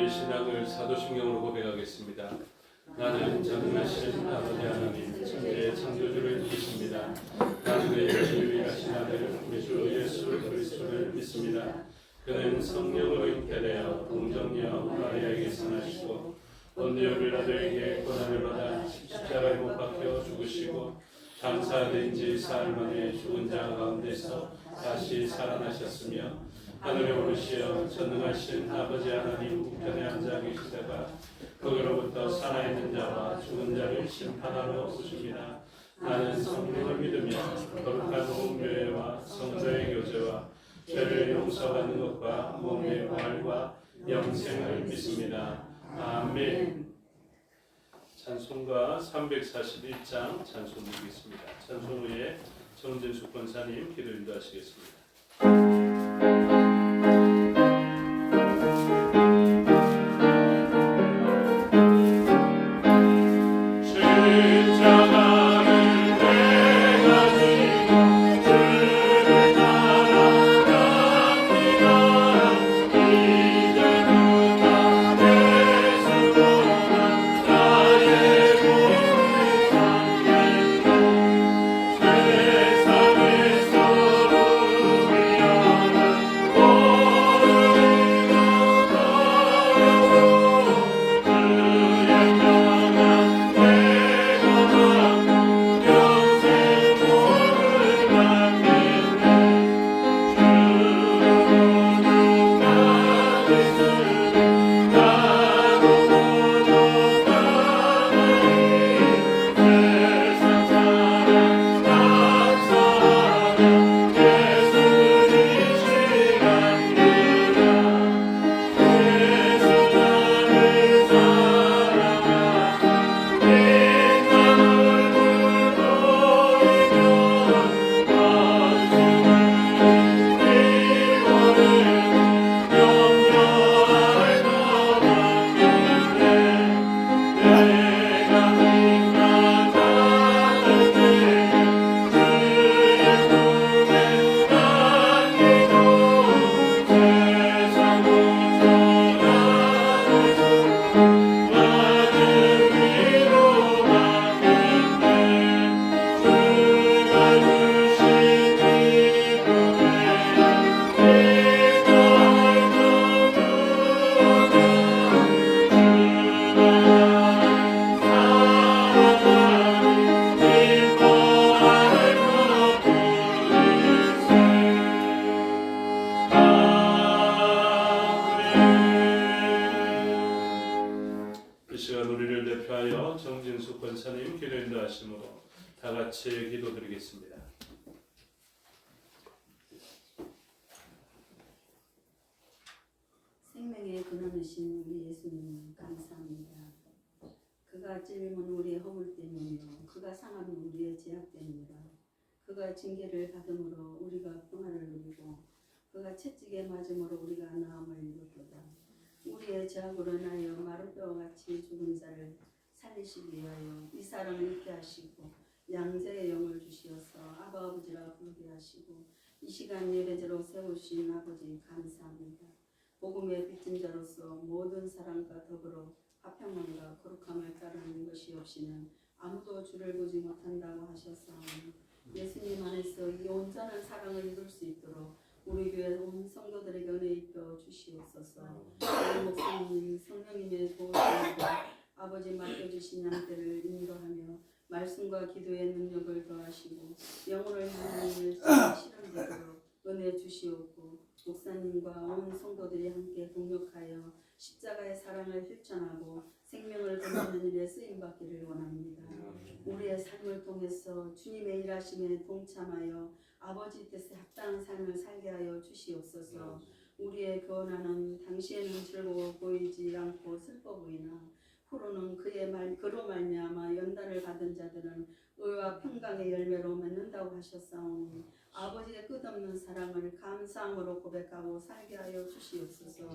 우리 신앙을 사도신경으로 고백하겠습니다. 나는 전능하신 아버지 하나님 천지의 창조주를 믿습니다. 나는 그의 유일하신 아들 우리 주 예수 그리스도를 믿습니다. 그는 성령으로 잉태되어 동정녀 마리아에게서 나시고 본디오 빌라도에게 고난을 받아 십자가에 못 박혀 죽으시고 장사된 지 사흘 만에 죽은 자 가운데서 다시 살아나셨으며 하늘에 오르시어 전능하신 아버지 하나님 우편에 앉아 계시다가 거기로부터 살아있는 자와 죽은 자를 심판하러 오십니다. 나는 성령을 믿으며 거룩한 공교회와 성도의 교제와 죄를 용서받는 것과 몸의 부활과 영생을 믿습니다. 아멘. 찬송가 341장 찬송 드리겠습니다. 찬송 후에 정진숙 권사님 기도 인도하시겠습니다. 정진숙 권사님 기도 인도하심으로 다 같이 기도드리겠습니다. 생명의 근원이신 우리 예수님 감사합니다. 그가 찔림은 우리의 허물 때문이요 그가 상함은 우리의 죄악 때문이라. 그가 징계를 받음으로 우리가 평화를 누리고 그가 채찍에 맞음으로 우리가 나음을 이뤘도다. 우리의 죄악으로 인하여 마른 뼈와 같이 죽은 자를 살리시기 위하여 이 사람을 있게 하시고 양자의 영을 주시어서 아바 아버지라 부르게 하시고 이 시간 예배자로 세우신 아버지 감사합니다. 복음의 빚진 자로서 모든 사람과 더불어 화평함과 거룩함을 따르는 것이 없이는 아무도 주를 보지 못한다고 하셨사오니 예수님 안에서 이 온전한 사랑을 이룰 수 있도록 우리 교회 온 성도들에게 은혜 입혀 주시옵소서. 우리 목사님 성령님의 도우심과 아버지 맡겨주신 양떼를 인도하며 말씀과 기도의 능력을 더하시고 영혼을 향하는 일 실현되도록 은혜 주시옵고 목사님과 온 성도들이 함께 동력하여 십자가의 사랑을 실천하고 생명을 건지는 일에 쓰임받기를 원합니다. 우리의 삶을 통해서 주님의 일하심에 동참하여 아버지 뜻에 합당한 삶을 살게 하여 주시옵소서. 우리의 교훈하는 당시에는 즐거워 보이지 않고 슬퍼 보이나 후로는 그로 말미암아 연단을 받은 자들은 의와 평강의 열매로 맺는다고 하셨사오니 아버지의 끝없는 사랑을 감사함으로 고백하고 살게 하여 주시옵소서.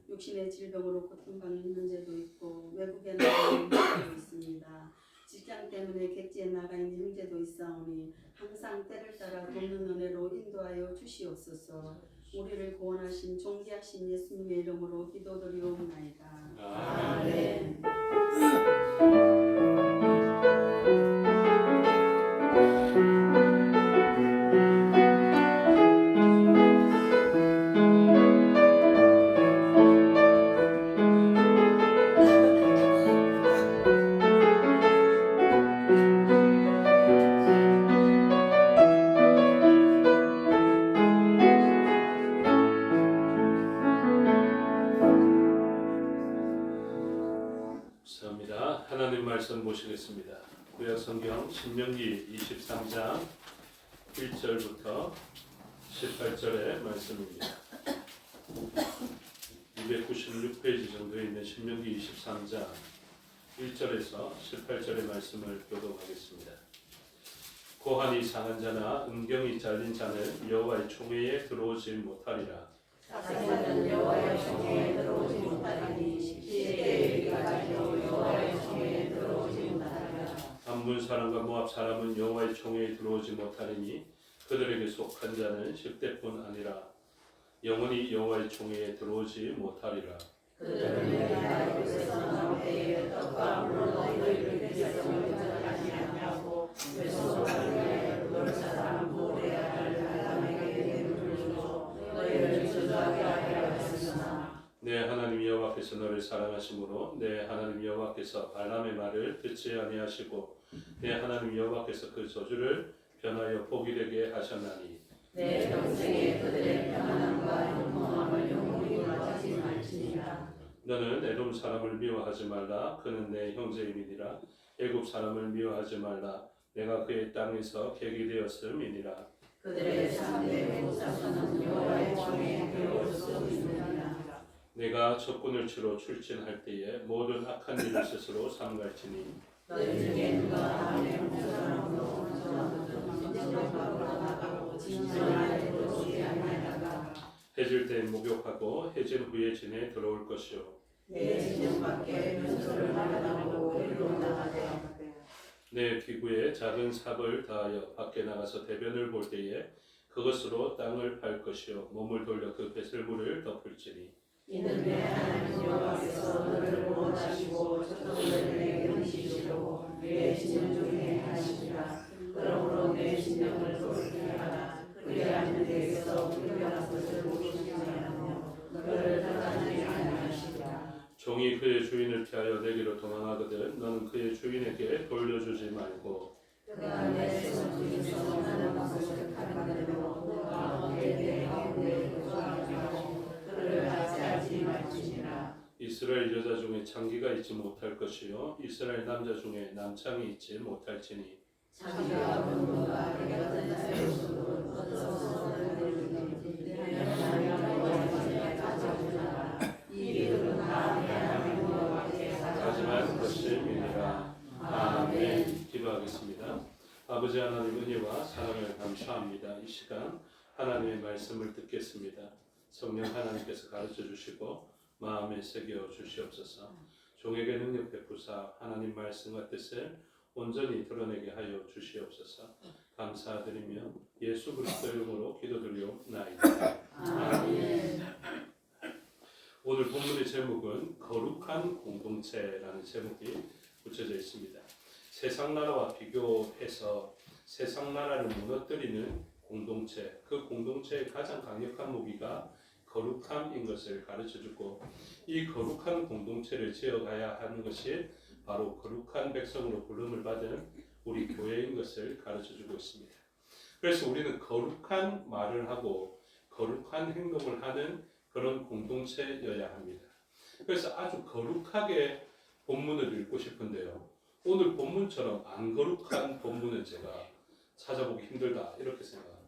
육신의 질병으로 고통받는 현재도 있고 외국에 나가 있는 형제도 있습니다. 직장 때문에 객지에 나가 있는 형제도 있사오니 항상 때를 따라 돕는 은혜로 인도하여 주시옵소서. 우리를 구원하신 존귀하신 예수님의 이름으로 기도드리옵나이다. 감사합니다. 하나님 말씀 보시겠습니다. 구약 성경 신명기 23장 1절부터 18절의 말씀입니다. 296페이지 정도에 있는 신명기 23장 1절에서 18절의 말씀을 교독하겠습니다. 고한이 상한 자나 음경이 잘린 자는 여호와의 총회에 들어오지 못하리라. 사생자는 여호와의 총회에 들어오지 못하리니 시대의가지고 여호와의 총회에 들어오지 못하리라. 암몬 사람과 모압 사람은 여호와의 총회에 들어오지 못하리니 그들에게 속한 자는 10대뿐 아니라 영원히 여호와의 총회에 들어오지 못하리라. 그들은 내가 애굽에서 나올 때에 떡과 물로 너희를 백성을 인정하지 아니하고 왼손으로 돌 사람 모레아를 아람에게 내물을 주고 너희를 저주하게 하리라 했으나 내 하나님 여호와께서 너를 사랑하심으로 내 하나님 여호와께서 발람의 말을 듣지 아니하시고 내 하나님 여호와께서 그 저주를 변하여 복이 되게 하셨나니 내 평생에 그들의 평안함과 형통함을 영원히 맞지 말지니라. 너는 에돔 사람을 미워하지 말라. 그는 내 형제임이니라. 애굽 사람을 미워하지 말라. 내가 그의 땅에서 객이 되었음이니라. 그들의 참된 목사서는 여호와의 총회에 들어올 수 있느니라. 내가 적군을 치러 출진할 때에 모든 악한 일을 스스로 삼갈지니 너희 중에 누가 남의 목사람으로 진정하고 나가고 진정하게 들어오지 아니하다가 해질 때 목욕하고 해진 후에 진에 들어올 것이요 내 진영 밖에 면소를 마련하고 외로 나가되 내 기구에 작은 삽을 다하여 밖에 나가서 대변을 볼 때에 그것으로 땅을 팔 것이요 몸을 돌려 그 배설물을 덮을지니 이는 내 하나님 여호와께서 너를 구원하시고 적군을 내게 던지시려고 내 진영 중에 하시리라. 그러므로 내 진영을 돌게 하라. 그리하면 내게서 불변한 것을 보시지 않으며 너를 떠나지 아니하시리라. 종이 그의 주인을 피하여 내게로 도망하거든 너는 그의 주인에게 돌려주지 말고 그가 내 손중에서 나는 것을 가만대로 가운데 내 가운데 거주하게 하고 그를 하지 말지니라. 이스라엘 여자 중에 창기가 있지 못할 것이요 이스라엘 남자 중에 남창이 있지 못할지니 자기가 본보다 그 같은 자의 손으로 얻어서 너희를 내 하나님 여호와께 가져오라. 이 일은 다 내 하나님 여호와께 하지만 것임이니라. 아멘. 기도하겠습니다. 아버지 하나님 은혜와 사랑을 감사합니다. 이 시간 하나님의 말씀을 듣겠습니다. 성령 하나님께서 가르쳐 주시고 마음에 새겨 주시옵소서. 종에게 능력 베푸사 하나님 말씀과 뜻을 온전히 드러내게 하여 주시옵소서. 감사드리며 예수 그리스도 이름으로 기도드리옵나이다. 아멘. 오늘 본문의 제목은 거룩한 공동체라는 제목이 붙여져 있습니다. 세상 나라와 비교해서 세상 나라를 무너뜨리는 공동체, 그 공동체의 가장 강력한 무기가 거룩함인 것을 가르쳐주고 이 거룩한 공동체를 지어가야 하는 것이 바로 거룩한 백성으로 부름을 받은 우리 교회인 것을 가르쳐주고 있습니다. 그래서 우리는 거룩한 말을 하고 거룩한 행동을 하는 그런 공동체여야 합니다. 그래서 아주 거룩하게 본문을 읽고 싶은데요. 오늘 본문처럼 안 거룩한 본문은 제가 찾아보기 힘들다 이렇게 생각합니다.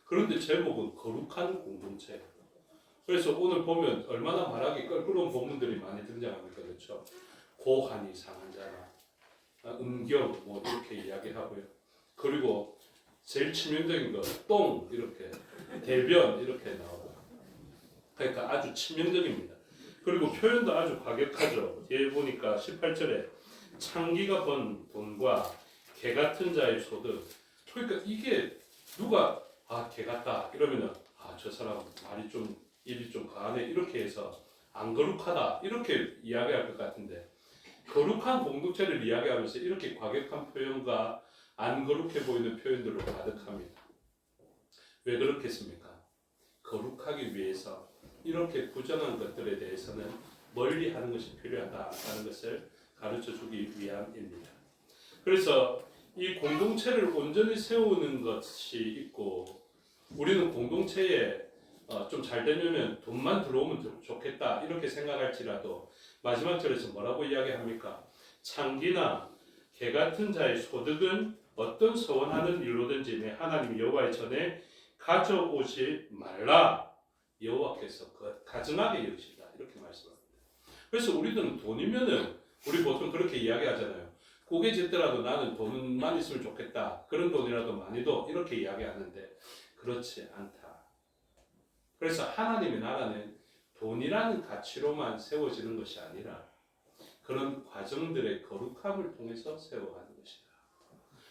그런데 제목은 거룩한 공동체. 그래서 오늘 보면 얼마나 말하기 껄끄러운 본문들이 많이 등장합니까? 그렇죠? 고한이 상한 자나 음경 뭐 이렇게 이야기하고요. 그리고 제일 치명적인 거 똥 이렇게 대변 이렇게 나오고 그러니까 아주 치명적입니다. 그리고 표현도 아주 과격하죠. 뒤에 보니까 18절에 창기가 번 돈과 개 같은 자의 소득. 그러니까 이게 누가 개 같다 이러면은 저 사람 말이 좀 입이 좀 가네 이렇게 해서 안 거룩하다 이렇게 이야기할 것 같은데 거룩한 공동체를 이야기하면서 이렇게 과격한 표현과 안 거룩해 보이는 표현들로 가득합니다. 왜 그렇겠습니까? 거룩하기 위해서 이렇게 부정한 것들에 대해서는 멀리 하는 것이 필요하다는 것을 가르쳐 주기 위함입니다. 그래서 이 공동체를 온전히 세우는 것이 있고 우리는 공동체에 좀 잘 되려면 돈만 들어오면 좋겠다 이렇게 생각할지라도 마지막 절에서 뭐라고 이야기합니까? 창기나 개 같은 자의 소득은 어떤 서원하는 일로든지 내 하나님 여호와의 전에 가져오지 말라. 여호와께서 가증하게 여기시다 이렇게 말씀합니다. 그래서 우리들은 돈이면은 우리 보통 그렇게 이야기하잖아요. 고개 짖더라도 나는 돈만 있으면 좋겠다. 그런 돈이라도 많이 둬 이렇게 이야기하는데 그렇지 않다. 그래서 하나님의 나라는 돈이라는 가치로만 세워지는 것이 아니라 그런 과정들의 거룩함을 통해서 세워가는 것이다.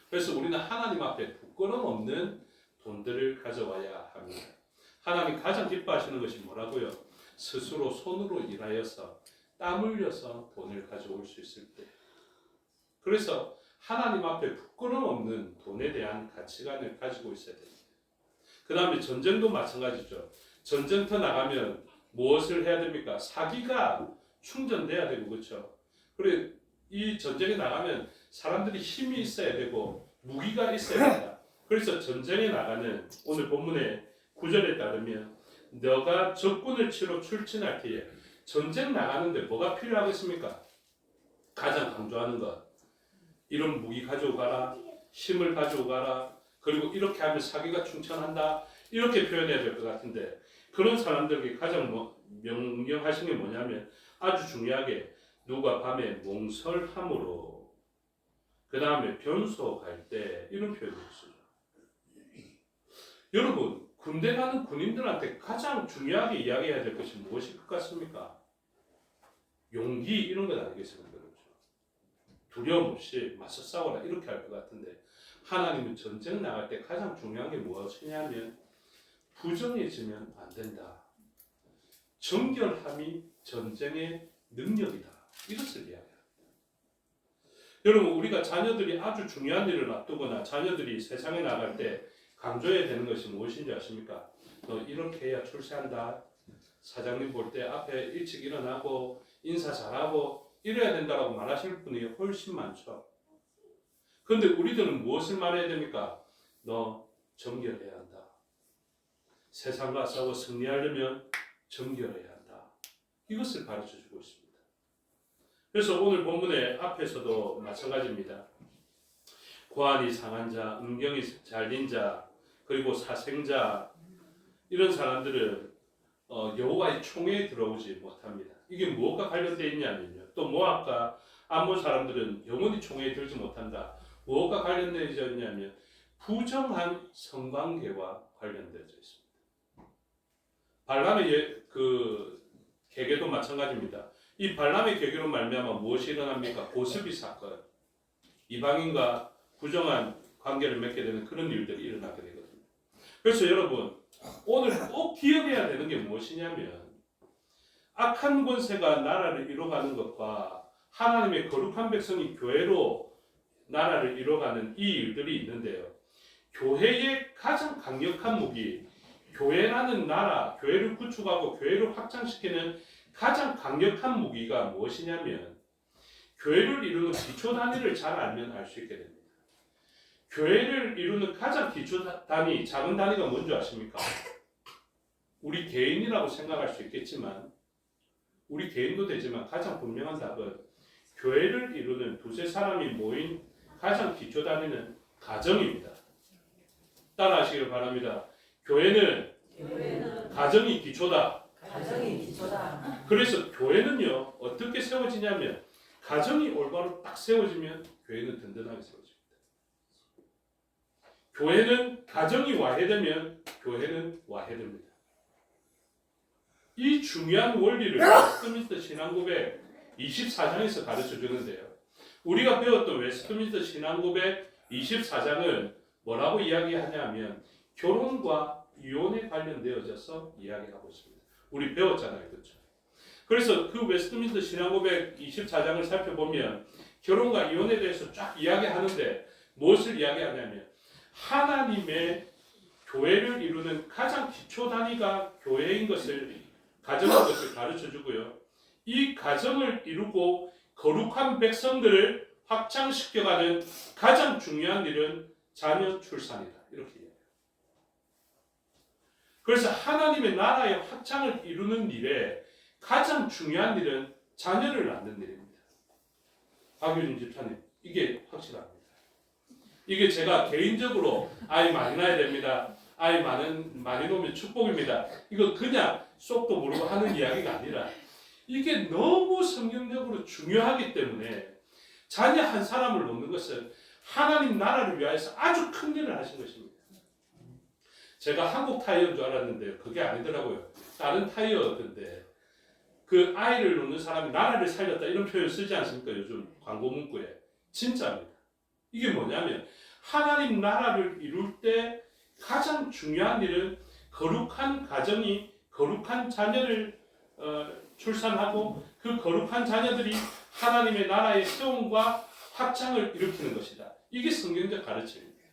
그래서 우리는 하나님 앞에 부끄럼 없는 돈들을 가져와야 합니다. 하나님 가장 기뻐하시는 것이 뭐라고요? 스스로 손으로 일하여서 땀 흘려서 돈을 가져올 수 있을 때. 그래서 하나님 앞에 부끄럼 없는 돈에 대한 가치관을 가지고 있어야 됩니다. 그 다음에 전쟁도 마찬가지죠. 전쟁터 나가면 무엇을 해야 됩니까? 사기가 충전돼야 되고 그렇죠. 그래 이 전쟁에 나가면 사람들이 힘이 있어야 되고 무기가 있어야 된다. 그래서 전쟁에 나가는 오늘 본문의 9절에 따르면 너가 적군을 치러 출진할 때에 전쟁 나가는데 뭐가 필요하겠습니까? 가장 강조하는 것 이런 무기 가져가라, 힘을 가져가라, 그리고 이렇게 하면 사기가 충천한다 이렇게 표현해야 될 것 같은데 그런 사람들에게 가장 명령하신 게 뭐냐면 아주 중요하게 누가 밤에 몽설함으로 그 다음에 변소 갈 때 이런 표현을 쓰죠. 여러분 군대 가는 군인들한테 가장 중요하게 이야기해야 될 것이 무엇일 것 같습니까? 용기 이런 것 아니겠습니까? 그렇죠? 두려움 없이 맞서 싸워라 이렇게 할 것 같은데 하나님은 전쟁 나갈 때 가장 중요한 게 무엇이냐면 부정해지면 안 된다. 정결함이 전쟁의 능력이다. 이것을 이야기합니다. 여러분 우리가 자녀들이 아주 중요한 일을 앞두거나 자녀들이 세상에 나갈 때 강조해야 되는 것이 무엇인지 아십니까? 너 이렇게 해야 출세한다. 사장님 볼 때 앞에 일찍 일어나고 인사 잘하고 이래야 된다라고 말하실 분이 훨씬 많죠. 그런데 우리들은 무엇을 말해야 됩니까? 너 정결해야 한다. 세상과 싸워 승리하려면 정결해야 한다. 이것을 가르쳐주고 있습니다. 그래서 오늘 본문의 앞에서도 마찬가지입니다. 고안이 상한 자, 음경이 잘린 자, 그리고 사생자 이런 사람들은 여호와의 총회에 들어오지 못합니다. 이게 무엇과 관련되어 있냐면요. 또 모압과 암몬 사람들은 영원히 총회에 들지 못한다. 무엇과 관련되어 있냐면 부정한 성관계와 관련되어져 있습니다. 발람의 그 계계도 마찬가지입니다. 이 발람의 계계로 말미암아 무엇이 일어납니까? 고스비 사건, 이방인과 부정한 관계를 맺게 되는 그런 일들이 일어나게 되거든요. 그래서 여러분 오늘 꼭 기억해야 되는 게 무엇이냐면 악한 권세가 나라를 이뤄가는 것과 하나님의 거룩한 백성이 교회로 나라를 이뤄가는 이 일들이 있는데요. 교회의 가장 강력한 무기, 교회라는 나라, 교회를 구축하고 교회를 확장시키는 가장 강력한 무기가 무엇이냐면 교회를 이루는 기초 단위를 잘 알면 알 수 있게 됩니다. 교회를 이루는 가장 기초 단위, 작은 단위가 뭔지 아십니까? 우리 개인이라고 생각할 수 있겠지만 우리 개인도 되지만 가장 분명한 답은 교회를 이루는 두세 사람이 모인 가장 기초 단위는 가정입니다. 따라하시길 바랍니다. 교회는 가정이 기초다. 가정이 기초다. 그래서 교회는요 어떻게 세워지냐면 가정이 올바로 딱 세워지면 교회는 든든하게 세워집니다. 교회는 가정이 와해되면 교회는 와해됩니다. 이 중요한 원리를 웨스트민스터 신앙고백 24장에서 가르쳐 주는데요. 우리가 배웠던 웨스트민스터 신앙고백 24장은 뭐라고 이야기하냐면 결혼과 이혼에 관련되어져서 이야기하고 있습니다. 우리 배웠잖아요. 그렇죠? 그래서 그 웨스트민스터 신앙고백 24장을 살펴보면 결혼과 이혼에 대해서 쫙 이야기하는데 무엇을 이야기하냐면 하나님의 교회를 이루는 가장 기초 단위가 교회인 것을 가정인 것을 가르쳐 주고요. 이 가정을 이루고 거룩한 백성들을 확장시켜가는 가장 중요한 일은 자녀 출산이다. 이렇게 이야기해요. 그래서 하나님의 나라의 확장을 이루는 일에 가장 중요한 일은 자녀를 낳는 일입니다. 박유진 집사님, 이게 확실합니다. 이게 제가 개인적으로 아이 많이 낳아야 됩니다. 아이 많이 놓으면 축복입니다. 이거 그냥 쏙도 모르고 하는 이야기가 아니라 이게 너무 성경적으로 중요하기 때문에 자녀 한 사람을 놓는 것은 하나님 나라를 위하여서 아주 큰 일을 하신 것입니다. 제가 한국 타이어인 줄 알았는데 그게 아니더라고요. 다른 타이어던데 그 아이를 놓는 사람이 나라를 살렸다 이런 표현 쓰지 않습니까? 요즘 광고 문구에. 진짜입니다. 이게 뭐냐면 하나님 나라를 이룰 때 가장 중요한 일은 거룩한 가정이 거룩한 자녀를 출산하고 그 거룩한 자녀들이 하나님의 나라의 세움과 확장을 일으키는 것이다. 이게 성경적 가르침입니다.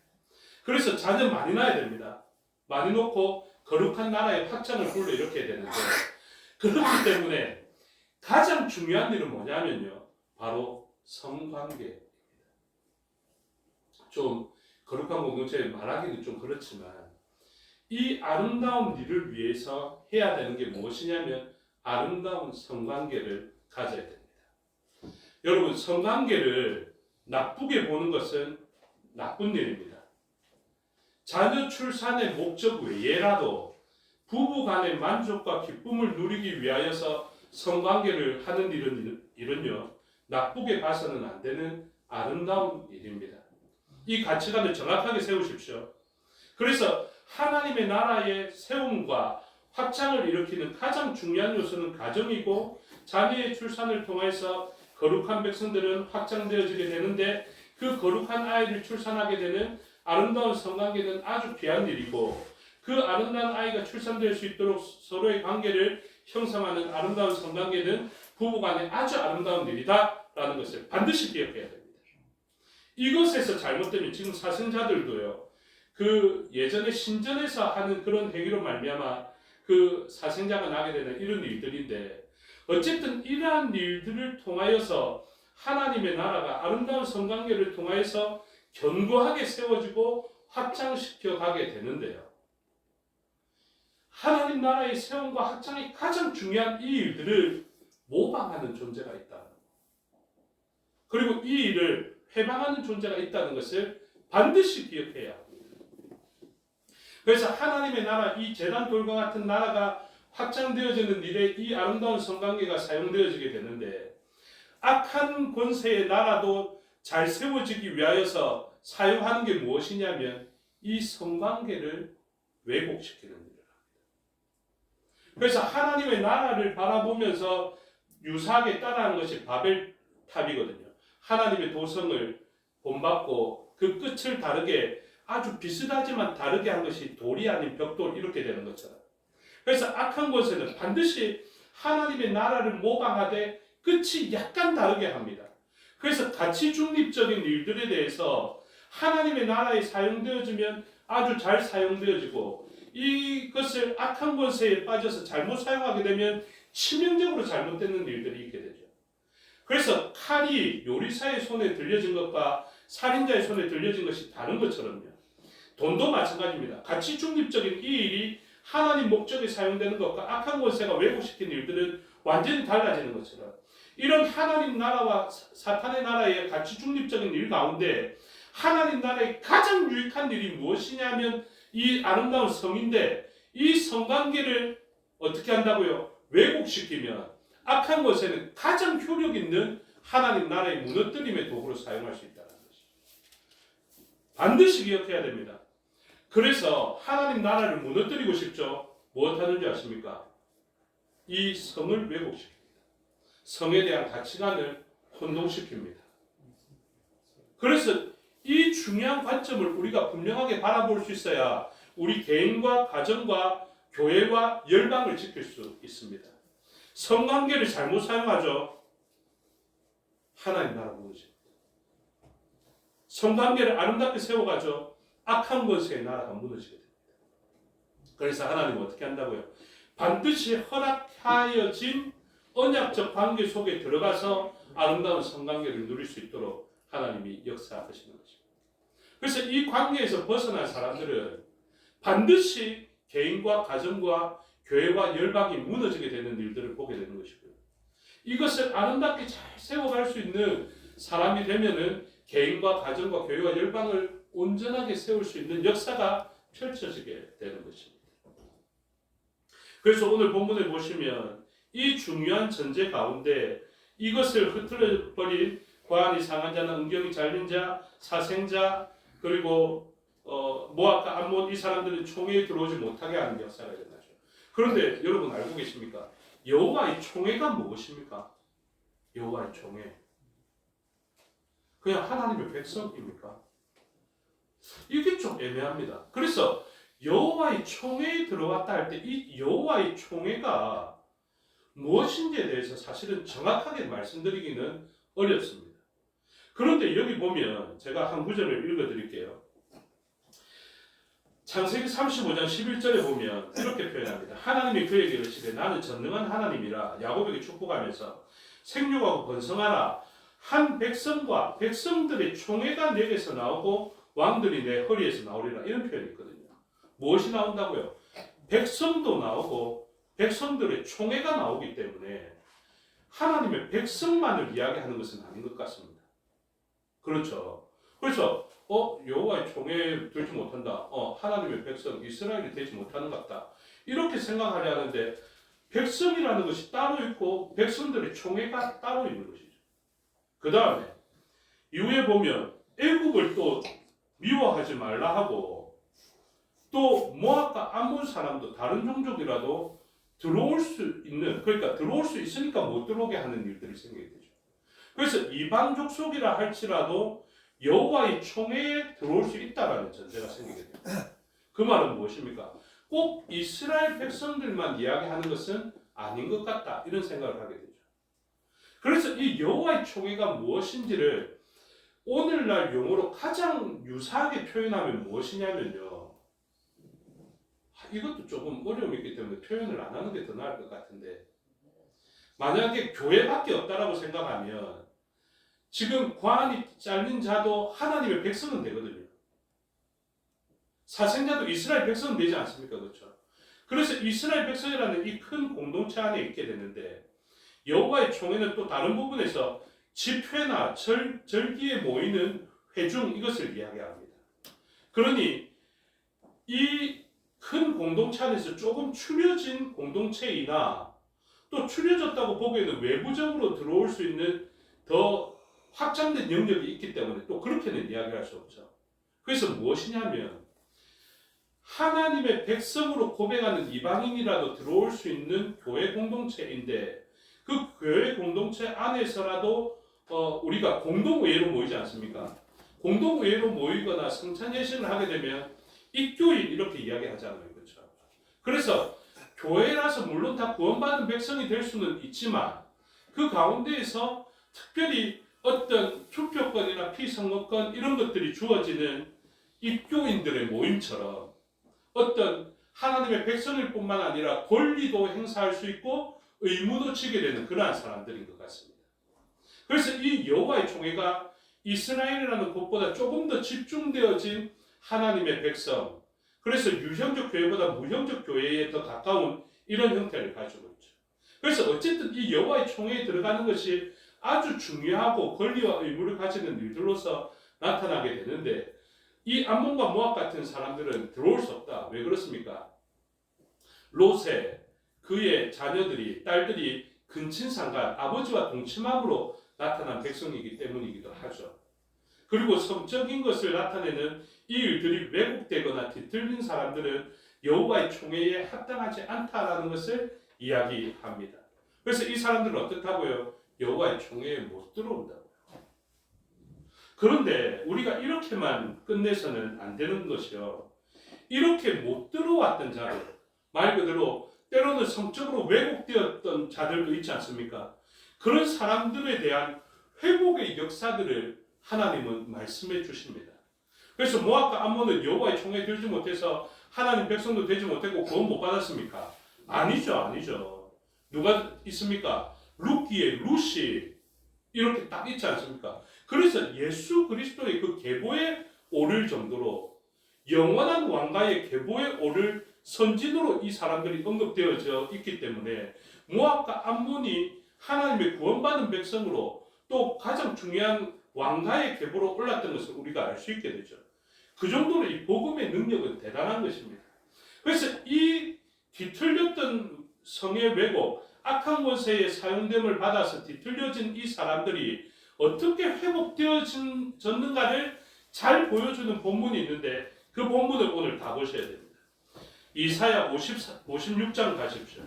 그래서 자녀 많이 낳아야 됩니다. 많이 놓고 거룩한 나라의 확장을 불러일으켜야 되는데 그렇기 때문에 가장 중요한 일은 뭐냐면요. 바로 성관계입니다. 좀 거룩한 공동체에 말하기는 좀 그렇지만 이 아름다운 일을 위해서 해야 되는 게 무엇이냐면 아름다운 성관계를 가져야 됩니다. 여러분, 성관계를 나쁘게 보는 것은 나쁜 일입니다. 자녀 출산의 목적 외에라도 부부 간의 만족과 기쁨을 누리기 위하여서 성관계를 하는 일은요, 나쁘게 봐서는 안 되는 아름다운 일입니다. 이 가치관을 정확하게 세우십시오. 그래서 하나님의 나라의 세움과 확장을 일으키는 가장 중요한 요소는 가정이고 자녀의 출산을 통해서 거룩한 백성들은 확장되어지게 되는데 그 거룩한 아이를 출산하게 되는 아름다운 성관계는 아주 귀한 일이고 그 아름다운 아이가 출산될 수 있도록 서로의 관계를 형성하는 아름다운 성관계는 부부간의 아주 아름다운 일이다라는 것을 반드시 기억해야 됩니다. 이것에서 잘못되면 지금 사생자들도요. 그 예전에 신전에서 하는 그런 행위로 말미암아 그 사생자가 나게 되는 이런 일들인데 어쨌든 이러한 일들을 통하여서 하나님의 나라가 아름다운 성관계를 통하여서 견고하게 세워지고 확장시켜 가게 되는데요. 하나님 나라의 세움과 확장이 가장 중요한 이 일들을 모방하는 존재가 있다. 그리고 이 일을 회방하는 존재가 있다는 것을 반드시 기억해야 합니다. 그래서 하나님의 나라, 이 제단 돌과 같은 나라가 확장되어지는 일에 이 아름다운 성관계가 사용되어지게 되는데 악한 권세의 나라도 잘 세워지기 위하여서 사용하는 게 무엇이냐면 이 성관계를 왜곡시키는 일을 합니다. 그래서 하나님의 나라를 바라보면서 유사하게 따라하는 것이 바벨탑이거든요. 하나님의 도성을 본받고 그 끝을 다르게 아주 비슷하지만 다르게 한 것이 돌이 아닌 벽돌 이렇게 되는 것처럼. 그래서 악한 권세는 반드시 하나님의 나라를 모방하되 끝이 약간 다르게 합니다. 그래서 가치 중립적인 일들에 대해서 하나님의 나라에 사용되어지면 아주 잘 사용되어지고 이것을 악한 권세에 빠져서 잘못 사용하게 되면 치명적으로 잘못되는 일들이 있게 되죠. 그래서 칼이 요리사의 손에 들려진 것과 살인자의 손에 들려진 것이 다른 것처럼요. 돈도 마찬가지입니다. 가치 중립적인 이 일이 하나님 목적에 사용되는 것과 악한 권세가 왜곡시킨 일들은 완전히 달라지는 것처럼 이런 하나님 나라와 사탄의 나라의 가치 중립적인 일 가운데 하나님 나라의 가장 유익한 일이 무엇이냐면 이 아름다운 성인데 이 성관계를 어떻게 한다고요? 왜곡시키면 악한 것에는 가장 효력 있는 하나님 나라의 무너뜨림의 도구로 사용할 수 있다는 것이죠. 반드시 기억해야 됩니다. 그래서 하나님 나라를 무너뜨리고 싶죠. 무엇 하는지 아십니까? 이 성을 왜곡시킵니다. 성에 대한 가치관을 혼동시킵니다. 그래서 이 중요한 관점을 우리가 분명하게 바라볼 수 있어야 우리 개인과 가정과 교회와 열방을 지킬 수 있습니다. 성관계를 잘못 사용하죠. 하나님 나라 무너집니다. 성관계를 아름답게 세워가죠. 악한 권세의 나라가 무너지게 됩니다. 그래서 하나님은 어떻게 한다고요? 반드시 허락하여진 언약적 관계 속에 들어가서 아름다운 성관계를 누릴 수 있도록 하나님이 역사하시는 것입니다. 그래서 이 관계에서 벗어난 사람들은 반드시 개인과 가정과 교회와 열방이 무너지게 되는 일들을 보게 되는 것이고요. 이것을 아름답게 잘 세워갈 수 있는 사람이 되면은 개인과 가정과 교회와 열방을 온전하게 세울 수 있는 역사가 펼쳐지게 되는 것입니다. 그래서 오늘 본문에 보시면 이 중요한 전제 가운데 이것을 흐트러버린 고환이 상한 자는 은경이 잘린 자, 사생자, 그리고 모압과 암몬 이 사람들은 총회에 들어오지 못하게 하는 역사가 일어나죠. 그런데 여러분 알고 계십니까? 여호와의 총회가 무엇입니까? 여호와의 총회. 그냥 하나님의 백성입니까? 이게 좀 애매합니다. 그래서 여호와의 총회에 들어왔다 할 때 이 여호와의 총회가 무엇인지에 대해서 사실은 정확하게 말씀드리기는 어렵습니다. 그런데 여기 보면 제가 한 구절을 읽어드릴게요. 창세기 35장 11절에 보면 이렇게 표현합니다. 하나님이 그에게 이르시되 나는 전능한 하나님이라 야곱에게 축복하면서 생육하고 번성하라. 한 백성과 백성들의 총회가 내게서 나오고 왕들이 내 허리에서 나오리라. 이런 표현이 있거든요. 무엇이 나온다고요? 백성도 나오고 백성들의 총회가 나오기 때문에 하나님의 백성만을 이야기하는 것은 아닌 것 같습니다. 그렇죠. 그래서 여호와의 총회에 들지 못한다. 하나님의 백성 이스라엘이 되지 못하는 것 같다. 이렇게 생각하려 하는데 백성이라는 것이 따로 있고 백성들의 총회가 따로 있는 것이죠. 그 다음에 이후에 보면 애국을 또 미워하지 말라 하고 또 모압과 암몬 사람도 다른 종족이라도 들어올 수 있는, 그러니까 들어올 수 있으니까 못 들어오게 하는 일들이 생기게 되죠. 그래서 이방 족속이라 할지라도 여호와의 총회에 들어올 수 있다라는 전제가 생기게 됩니다. 그 말은 무엇입니까? 꼭 이스라엘 백성들만 이야기하는 것은 아닌 것 같다 이런 생각을 하게 되죠. 그래서 이 여호와의 총회가 무엇인지를 오늘날 용어로 가장 유사하게 표현하면 무엇이냐면요. 이것도 조금 어려움이 있기 때문에 표현을 안 하는 게 더 나을 것 같은데 만약에 교회밖에 없다라고 생각하면 지금 고환이 잘린 자도 하나님의 백성은 되거든요. 사생자도 이스라엘 백성은 되지 않습니까? 그렇죠? 그래서 이스라엘 백성이라는 이 큰 공동체 안에 있게 되는데 여호와의 총회는 또 다른 부분에서 집회나 절기에 모이는 회중 이것을 이야기합니다. 그러니 이 큰 공동체 안에서 조금 추려진 공동체이나 또 추려졌다고 보기에는 외부적으로 들어올 수 있는 더 확장된 영역이 있기 때문에 또 그렇게는 이야기할 수 없죠. 그래서 무엇이냐면 하나님의 백성으로 고백하는 이방인이라도 들어올 수 있는 교회 공동체인데 그 교회 공동체 안에서라도 우리가 공동의회로 모이지 않습니까? 공동의회로 모이거나 성찬 예식을 하게 되면 입교인 이렇게 이야기하잖아요. 그렇죠? 그래서 교회라서 물론 다 구원받은 백성이 될 수는 있지만 그 가운데에서 특별히 어떤 투표권이나 피선거권 이런 것들이 주어지는 입교인들의 모임처럼 어떤 하나님의 백성일 뿐만 아니라 권리도 행사할 수 있고 의무도 지게 되는 그러한 사람들인 것 같습니다. 그래서 이 여호와의 총회가 이스라엘이라는 곳보다 조금 더 집중되어진 하나님의 백성, 그래서 유형적 교회보다 무형적 교회에 더 가까운 이런 형태를 가지고 있죠. 그래서 어쨌든 이 여호와의 총회에 들어가는 것이 아주 중요하고 권리와 의무를 가지는 일들로서 나타나게 되는데 이 암몬과 모압 같은 사람들은 들어올 수 없다. 왜 그렇습니까? 롯의 그의 자녀들이 딸들이 근친상간 아버지와 동침함으로 나타난 백성이기 때문이기도 하죠. 그리고 성적인 것을 나타내는 이 일들이 왜곡되거나 뒤틀린 사람들은 여호와의 총회에 합당하지 않다라는 것을 이야기합니다. 그래서 이 사람들은 어떻다고요? 여호와의 총회에 못 들어온다고요. 그런데 우리가 이렇게만 끝내서는 안 되는 것이요. 이렇게 못 들어왔던 자들, 말 그대로 때로는 성적으로 왜곡되었던 자들도 있지 않습니까? 그런 사람들에 대한 회복의 역사들을 하나님은 말씀해 주십니다. 그래서 모압과 암몬은 여호와의 총회에 들지 못해서 하나님 백성도 되지 못했고 구원 못 받았습니까? 아니죠. 누가 있습니까? 룻기에 룻이 이렇게 딱 있지 않습니까? 그래서 예수 그리스도의 그 계보에 오를 정도로 영원한 왕가의 계보에 오를 선진으로 이 사람들이 언급되어져 있기 때문에 모압과 암몬이 하나님의 구원받은 백성으로 또 가장 중요한 왕가의 계보로 올랐던 것을 우리가 알 수 있게 되죠. 그 정도로 이 복음의 능력은 대단한 것입니다. 그래서 이 뒤틀렸던 성의 왜곡, 악한 권세의 사용됨을 받아서 뒤틀려진 이 사람들이 어떻게 회복되어졌는가를 잘 보여주는 본문이 있는데 그 본문을 오늘 다 보셔야 됩니다. 이사야 56장 가십시오.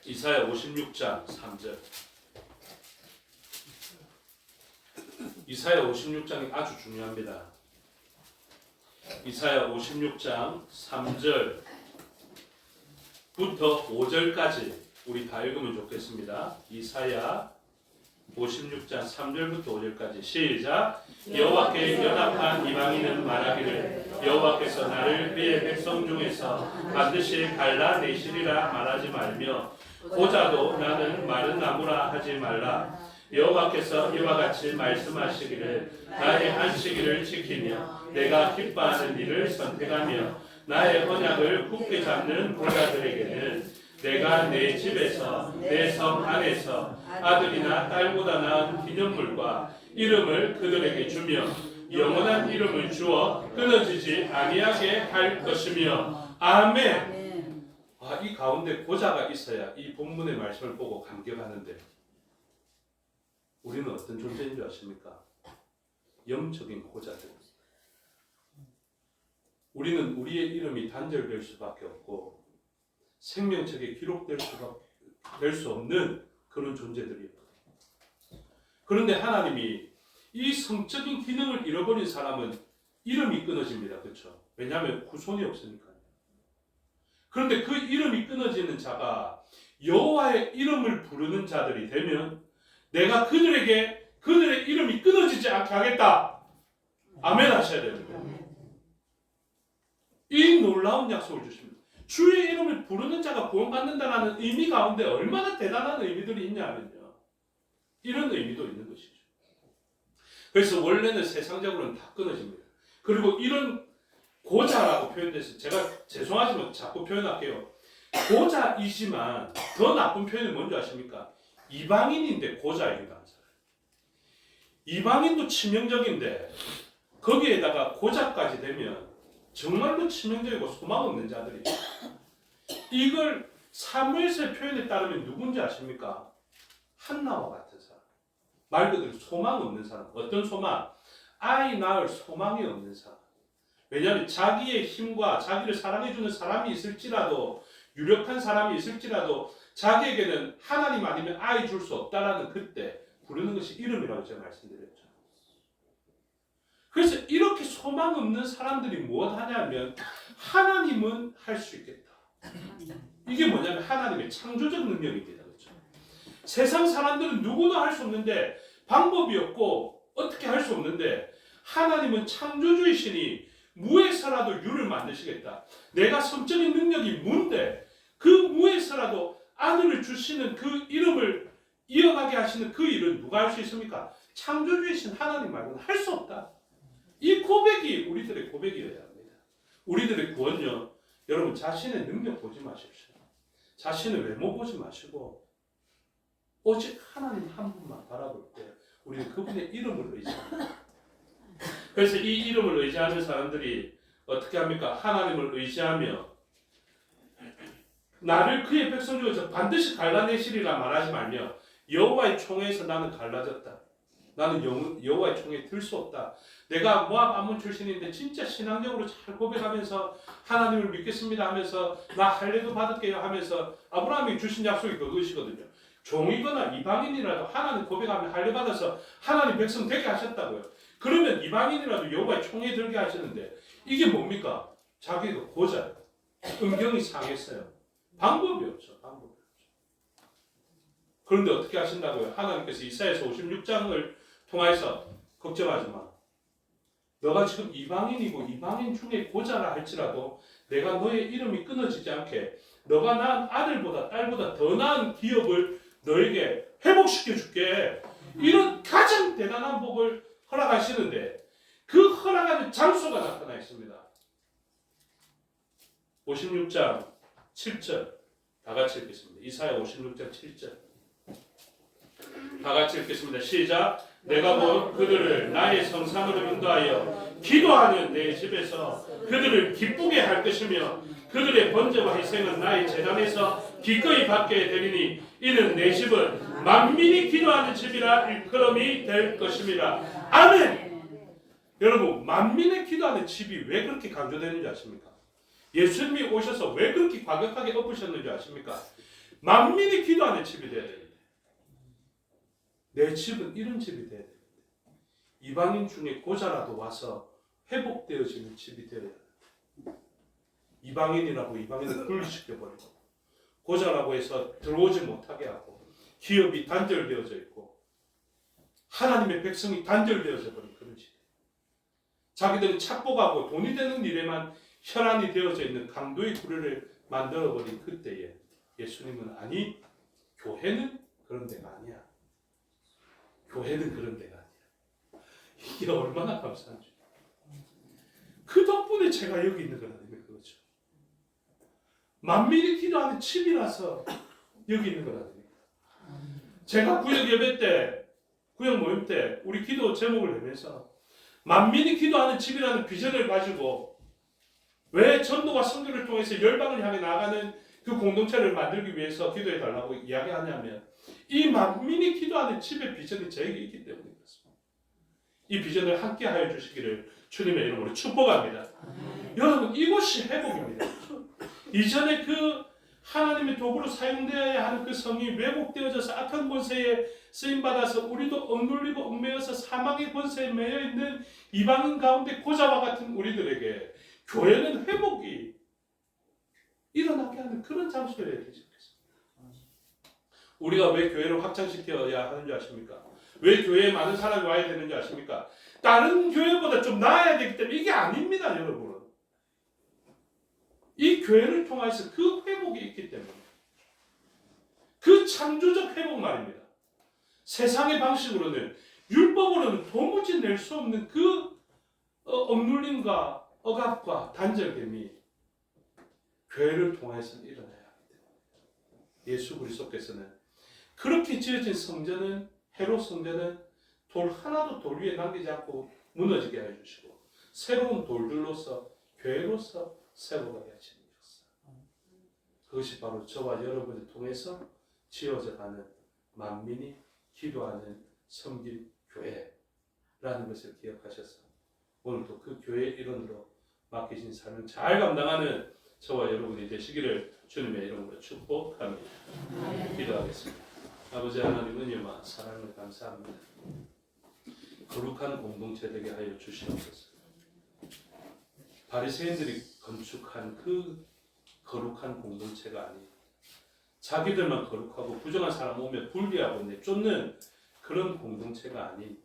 이사야 56장 3절. 이사야 56장이 아주 중요합니다. 이사야 56장 3절부터 5절까지 우리 다 읽으면 좋겠습니다. 이사야 56장 3절부터 5절까지 시작. 여호와께 연합한 이방인은 말하기를 여호와께서 나를 그의 백성 중에서 반드시 갈라내시리라 말하지 말며 고자도 나는 마른 나무라 하지 말라. 여호와께서 이와 같이 말씀하시기를 나의 안식일을 지키며 내가 기뻐하는 일을 선택하며 나의 언약을 굳게 잡는 고자들에게는 내가 내 집에서 내 성 안에서 아들이나 딸보다 나은 기념물과 이름을 그들에게 주며 영원한 이름을 주어 끊어지지 아니하게 할 것이며 아멘. 이 가운데 고자가 있어야 이 본문의 말씀을 보고 감격하는데 우리는 어떤 존재인 줄 아십니까? 영적인 고자들. 우리는 우리의 이름이 단절될 수밖에 없고 생명책에 기록될 수 없는 그런 존재들이에요. 그런데 하나님이 이 성적인 기능을 잃어버린 사람은 이름이 끊어집니다. 그렇죠? 왜냐하면 후손이 없으니까요. 그런데 그 이름이 끊어지는 자가 여호와의 이름을 부르는 자들이 되면 내가 그들의 이름이 끊어지지 않게 하겠다. 아멘 하셔야 됩니다. 이 놀라운 약속을 주십니다. 주의 이름을 부르는 자가 구원받는다는 의미 가운데 얼마나 대단한 의미들이 있냐면요. 이런 의미도 있는 것이죠. 그래서 원래는 세상적으로는 다 끊어집니다. 그리고 이런 고자라고 표현돼서 제가 죄송하지만 자꾸 표현할게요. 고자이지만 더 나쁜 표현은 뭔지 아십니까? 이방인인데 고자이기도 한 사람. 이방인도 치명적인데 거기에다가 고자까지 되면 정말로 치명적이고 소망 없는 자들이 이걸 사무엘서의 표현에 따르면 누군지 아십니까? 한나와 같은 사람. 말 그대로 소망 없는 사람. 어떤 소망? 아이 낳을 소망이 없는 사람. 왜냐하면 자기의 힘과 자기를 사랑해주는 사람이 있을지라도 유력한 사람이 있을지라도 자기에게는 하나님 아니면 아이 줄 수 없다라는 그때 부르는 것이 이름이라고 제가 말씀드렸죠. 그래서 이렇게 소망 없는 사람들이 무엇 하냐면 하나님은 할 수 있겠다. 이게 뭐냐면 하나님의 창조적 능력입니다. 그렇죠? 세상 사람들은 누구나 할 수 없는데 방법이 없고 어떻게 할 수 없는데 하나님은 창조주이시니 무에서라도 유를 만드시겠다. 내가 성적인 능력이 무인데 그 무에서라도 아들을 주시는 그 이름을 이어가게 하시는 그 일은 누가 할 수 있습니까? 창조주이신 하나님 말고는 할 수 없다. 이 고백이 우리들의 고백이어야 합니다. 우리들의 구원요. 여러분 자신의 능력 보지 마십시오. 자신의 외모 보지 마시고 오직 하나님 한 분만 바라볼 때 우리는 그분의 이름을 의지합니다. 그래서 이 이름을 의지하는 사람들이 어떻게 합니까? 하나님을 의지하며 나를 그의 백성 중에서 반드시 갈라내시리라 말하지 말며 여호와의 총회에서 나는 갈라졌다. 나는 여호와의 총회에 들 수 없다. 내가 모압 암몬 출신인데 진짜 신앙적으로 잘 고백하면서 하나님을 믿겠습니다 하면서 나 할례도 받을게요 하면서 아브라함이 주신 약속이 그것이거든요. 종이거나 이방인이라도 하나님 고백하면 할례 받아서 하나님 백성 되게 하셨다고요. 그러면 이방인이라도 여호와의 총회에 들게 하시는데 이게 뭡니까? 자기가 고자예요. 음경이 상했어요. 방법이 없죠. 방법이 없죠. 그런데 어떻게 하신다고요? 하나님께서 이사야서 56장을 통해서 걱정하지 마. 너가 지금 이방인이고 이방인 중에 고자라 할지라도 내가 너의 이름이 끊어지지 않게 너가 낳은 아들보다 딸보다 더 나은 기업을 너에게 회복시켜 줄게. 이런 가장 대단한 복을 허락하시는데 그 허락하는 장소가 나타나 있습니다. 56장 7절 다 같이 읽겠습니다. 이사야 56장 7절 다 같이 읽겠습니다. 시작. 내가 곧 그들을 나의 성산으로 인도하여 기도하는 내 집에서 그들을 기쁘게 할 것이며 그들의 번제와 희생은 나의 제단에서 기꺼이 받게 되리니 이는 내 집은 만민이 기도하는 집이라 일컬음이 될 것입니다. 아멘. 여러분, 만민의 기도하는 집이 왜 그렇게 강조되는지 아십니까? 예수님이 오셔서 왜 그렇게 과격하게 엎으셨는지 아십니까? 만민이 기도하는 집이 되어야 됩니다. 내 집은 이런 집이 되어야 됩니다. 이방인 중에 고자라도 와서 회복되어지는 집이 되어야 됩니다. 이방인이라고 이방인을 분리시켜버리고 고자라고 해서 들어오지 못하게 하고 기업이 단절되어져 있고 하나님의 백성이 단절되어져 버린 그런 집. 자기들은 착복하고 돈이 되는 일에만 혈안이 되어져 있는 강도의 구례를 만들어버린 그때에 예수님은 아니, 교회는 그런 데가 아니야. 교회는 그런 데가 아니야. 이게 얼마나 감사한 줄. 그 덕분에 제가 여기 있는 건 아닙니까? 그렇죠. 만민이 기도하는 집이라서 여기 있는 건 아닙니까? 제가 구역 예배 때, 구역 모임 때 우리 기도 제목을 내면서 만민이 기도하는 집이라는 비전을 가지고 왜 전도와 선교를 통해서 열방을 향해 나가는 그 공동체를 만들기 위해서 기도해 달라고 이야기하냐면 이 만민이 기도하는 집의 비전이 저에게 있기 때문에 그렇습니다. 이 비전을 함께 하여 주시기를 주님의 이름으로 축복합니다. 여러분, 이것이 회복입니다. 이전에 그 하나님의 도구로 사용되어야 하는 그 성이 왜곡되어져서 악한 권세에 쓰임받아서 우리도 억눌리고 얽매여서 사망의 권세에 매여있는 이방인 가운데 고자와 같은 우리들에게 교회는 회복이 일어나게 하는 그런 장소여야 되지 않겠습니까? 우리가 왜 교회를 확장시켜야 하는지 아십니까? 왜 교회에 많은 사람이 와야 되는지 아십니까? 다른 교회보다 좀 나아야 되기 때문에 이게 아닙니다, 여러분. 이 교회를 통해서 그 회복이 있기 때문에 그 창조적 회복 말입니다. 세상의 방식으로는 율법으로는 도무지 낼 수 없는 그 억눌림과 억압과 단절됨이 교회를 통해서 일어나야 하기 때문에 예수 그리스도께서는 그렇게 지어진 성전은 헤롯 성전은 돌 하나도 돌 위에 남기지 않고 무너지게 해주시고 새로운 돌들로서 교회로서 세워가게 하시는 역사. 그것이 바로 저와 여러분을 통해서 지어져 가는 만민이 기도하는 섬길 교회라는 것을 기억하셔서 오늘도 그 교회의 일원으로 맡기신 삶을 잘 감당하는 저와 여러분이 되시기를 주님의 이름으로 축복합니다. 기도하겠습니다. 아버지 하나님 은혜와 사랑을 감사합니다. 거룩한 공동체 되게 하여 주시옵소서. 바리새인들이 건축한 그 거룩한 공동체가 아닌 자기들만 거룩하고 부정한 사람 오면 분리하고 내쫓는 그런 공동체가 아닌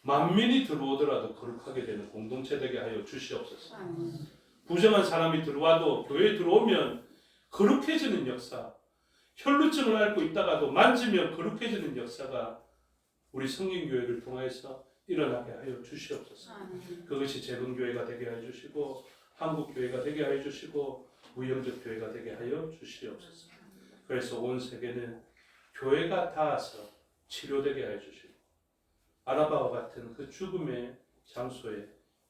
만민이 들어오더라도 거룩하게 되는 공동체 되게 하여 주시옵소서. 부정한 사람이 들어와도 교회에 들어오면 거룩해지는 역사, 혈루증을 앓고 있다가도 만지면 거룩해지는 역사가 우리 성인교회를 통해서 일어나게 하여 주시옵소서. 그것이 재건교회가 되게 하여 주시고 한국교회가 되게 하여 주시고 무형적 교회가 되게 하여 주시옵소서. 그래서 온 세계는 교회가 닿아서 치료되게 하여 주시고 아라바와 같은 그 죽음의 장소에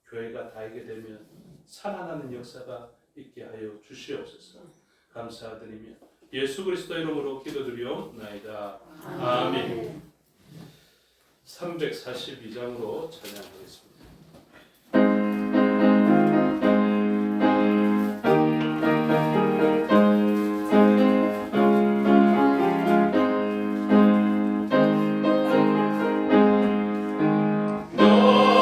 교회가 닿게 되면 살아나는 역사가 있게 하여 주시옵소서. 감사드리며 예수 그리스도 이름으로 기도드리옵나이다. 아멘. 342장으로 찬양하겠습니다. 너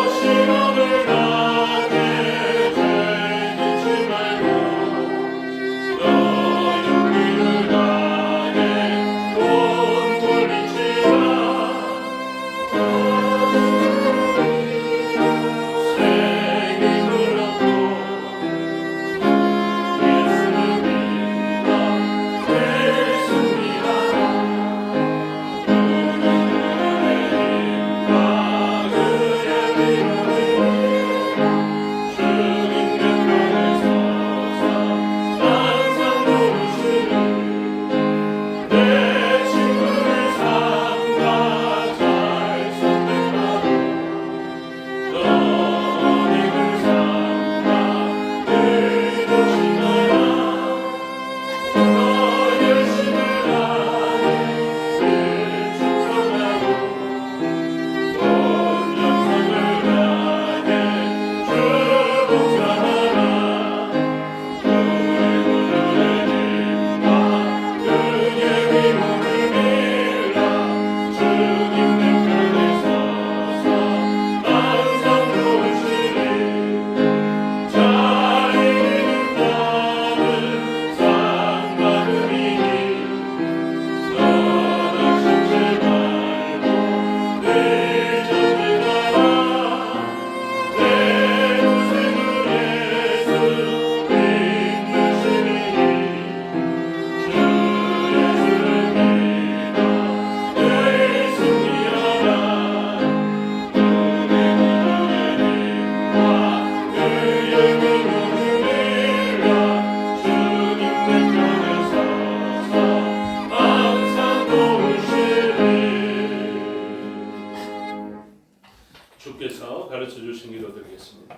하나님께서 가르쳐 주신 기도 드리겠습니다.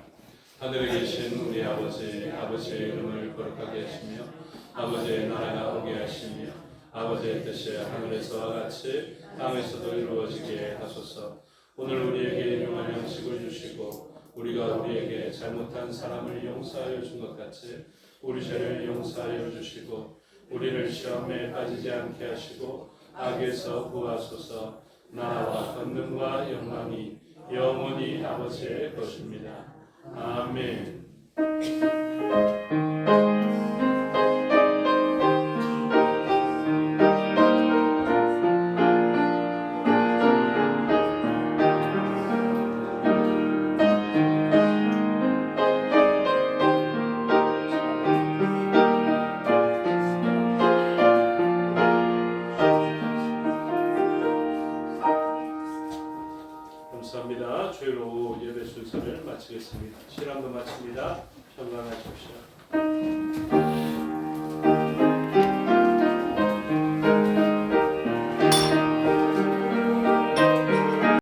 하늘에 계신 우리 아버지의 이름을 거룩하게 하시며 아버지의 나라가 오게 하시며 아버지의 뜻이 하늘에서와 같이 땅에서도 이루어지게 하소서. 오늘 우리에게 일용할 양식을 주시고 우리가 우리에게 잘못한 사람을 용서하여 준 것 같이 우리 죄를 용서하여 주시고 우리를 시험에 빠지지 않게 하시고 악에서 구하소서. 나라와 권능과 영광이 영원히 아버지의 것입니다. 아멘. 감사합니다. 주일로 예배 순서를 마치겠습니다. 시간도 마칩니다. 평안하십시오.